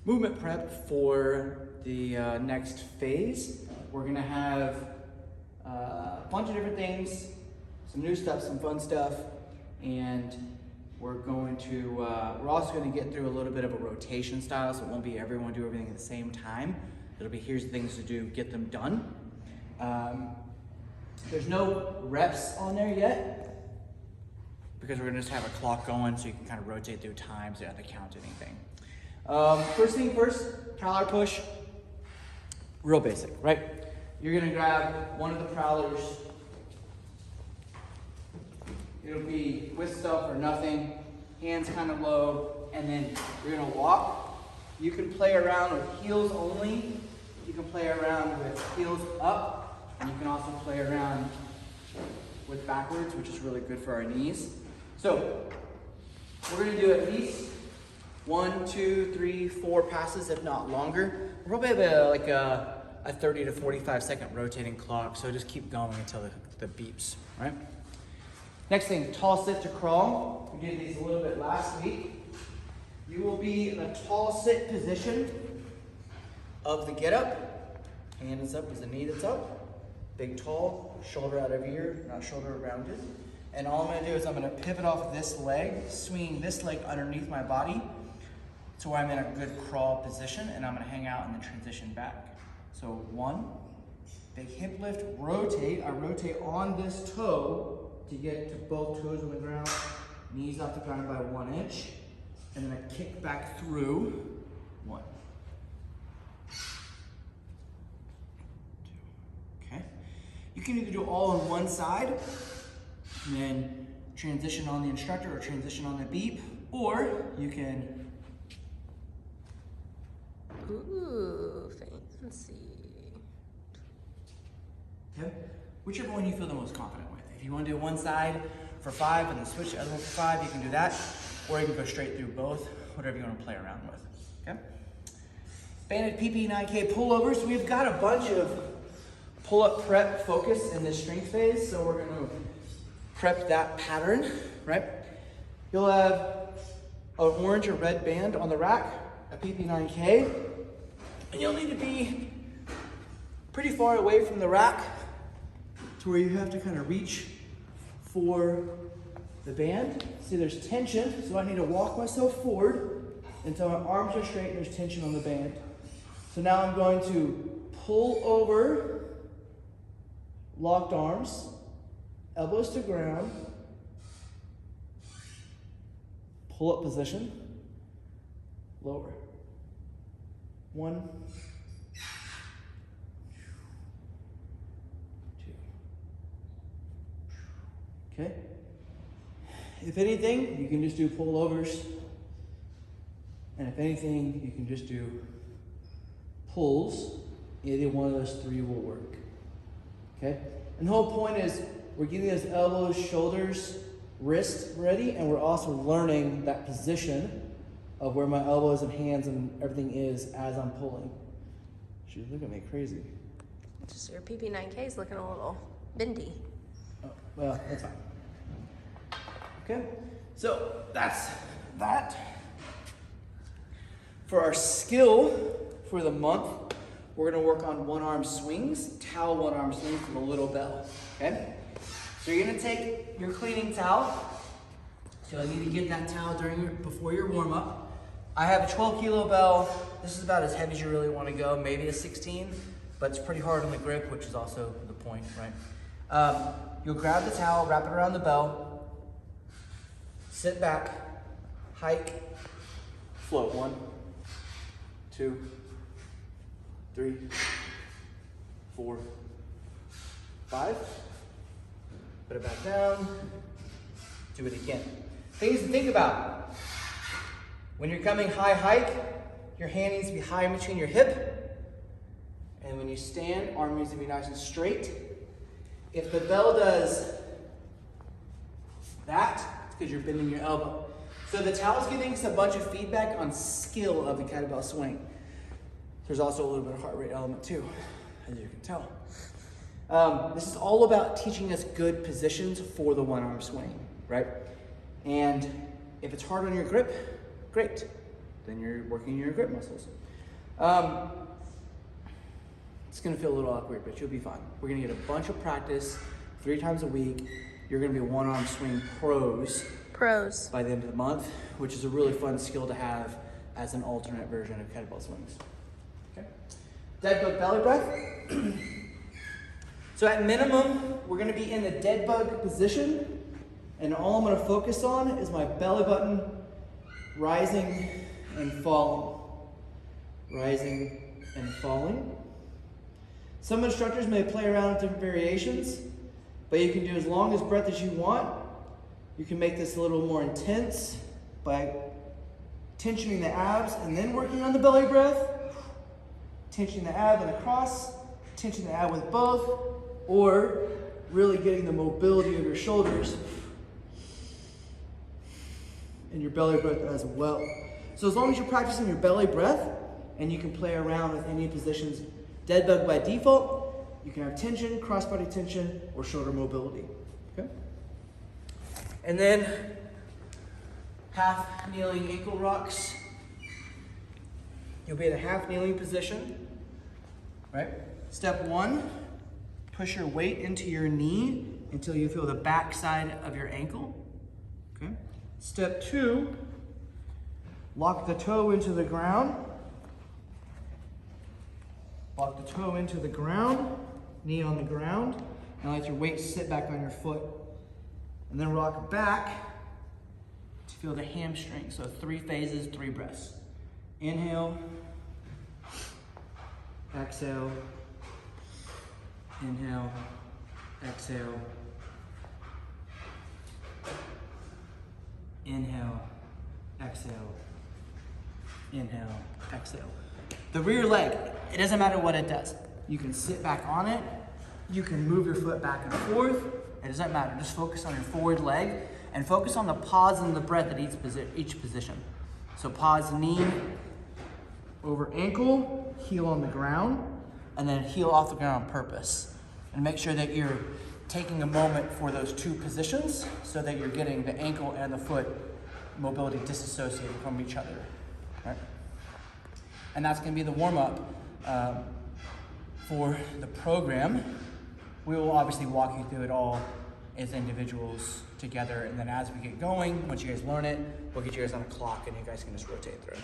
movement prep for the next phase. We're gonna have a bunch of different things, some new stuff, some fun stuff, and we're also gonna get through a little bit of a rotation style, so it won't be everyone do everything at the same time. It'll be here's the things to do, get them done. There's no reps on there yet because we're gonna just have a clock going so you can kind of rotate through time so you don't have to count anything. First thing first, prowler push. Real basic, right? You're gonna grab one of the prowlers. It'll be with stuff or nothing, hands kind of low, and then you're gonna walk. You can play around with heels only. You can play around with heels up, and you can also play around with backwards, which is really good for our knees. So we're gonna do at least 1, 2, 3, 4 passes, if not longer. We'll probably have like a 30 to 45 second rotating clock, so just keep going until the beeps, right? Next thing, tall sit to crawl. We did these a little bit last week. You will be in a tall sit position of the get up. Hand is up as the knee that's up. Big tall, shoulder out of ear, not shoulder rounded. And all I'm gonna do is I'm gonna pivot off this leg, swinging this leg underneath my body to where I'm in a good crawl position, and I'm gonna hang out and then transition back. So 1, big hip lift, rotate. I rotate on this toe to get to both toes on the ground, knees off the ground by 1 inch, and then I kick back through. 1, 2, okay. You can either do all on one side, and then transition on the instructor or transition on the beep, or you can. Ooh, fancy. Okay. Whichever one you feel the most confident with. If you want to do one side for 5 and then switch the other one for 5, you can do that. Or you can go straight through both, whatever you want to play around with. Okay? Banded PP9K pullovers. We've got a bunch of pull-up prep focus in this strength phase, so we're going to prep that pattern, right? You'll have an orange or red band on the rack, a PP9K, and you'll need to be pretty far away from the rack to where you have to kind of reach for the band. See, there's tension, so I need to walk myself forward until my arms are straight and there's tension on the band. So now I'm going to pull over, locked arms, elbows to ground, pull up position, lower. 1, 2. Okay? If anything, you can just do pullovers. And if anything, you can just do pulls. Either one of those 3 will work. Okay? And the whole point is we're getting those elbows, shoulders, wrists ready, and we're also learning that position of where my elbows and hands and everything is as I'm pulling. She's looking at me crazy. Just your PP9K is looking a little bendy. Oh, well, that's fine. Okay, so that's that. For our skill for the month, we're gonna work on one-arm swings, towel one-arm swings with a little bell, okay? So you're gonna take your cleaning towel. So I need to get that towel before your warm-up. I have a 12-kilo bell. This is about as heavy as you really wanna go, maybe a 16, but it's pretty hard on the grip, which is also the point, right? You'll grab the towel, wrap it around the bell, sit back, hike, float. 1, 2, 3, 4, 5. Put it back down. Do it again. Things to think about. When you're coming high hike, your hand needs to be high in between your hip. And when you stand, arm needs to be nice and straight. If the bell does that, it's because you're bending your elbow. So the towel's giving us a bunch of feedback on skill of the kettlebell swing. There's also a little bit of heart rate element too, as you can tell. This is all about teaching us good positions for the one-arm swing, right? And if it's hard on your grip, great. then you're working your grip muscles. It's gonna feel a little awkward, but you'll be fine. We're gonna get a bunch of practice 3 times a week. You're gonna be one-arm swing pros by the end of the month, which is a really fun skill to have as an alternate version of kettlebell swings. Okay. Dead bug belly breath. So at minimum, we're gonna be in the dead bug position, and all I'm gonna focus on is my belly button rising and falling. Rising and falling. Some instructors may play around with different variations, but you can do as long as breath as you want. You can make this a little more intense by tensioning the abs and then working on the belly breath. Tensioning the ab and across, tensioning the ab with both, or really getting the mobility of your shoulders and your belly breath as well. So as long as you're practicing your belly breath and you can play around with any positions, dead bug by default, you can have tension, cross-body tension, or shoulder mobility. Okay? And then half kneeling ankle rocks. You'll be in a half kneeling position, right? Step 1, push your weight into your knee until you feel the back side of your ankle. Okay? Step 2, lock the toe into the ground. Lock the toe into the ground, knee on the ground, and let your weight sit back on your foot. And then rock back to feel the hamstring. So 3 phases, 3 breaths. Inhale, exhale, inhale, exhale, inhale, exhale, inhale, exhale. The rear leg, it doesn't matter what it does. You can sit back on it, you can move your foot back and forth, it doesn't matter. Just focus on your forward leg and focus on the pause and the breath at each position. So pause knee over ankle, heel on the ground, and then heel off the ground on purpose. And make sure that you're taking a moment for those 2 positions so that you're getting the ankle and the foot mobility disassociated from each other. Right? And that's going to be the warm-up for the program. We will obviously walk you through it all as individuals together, and then as we get going, once you guys learn it, we'll get you guys on a clock and you guys can just rotate through.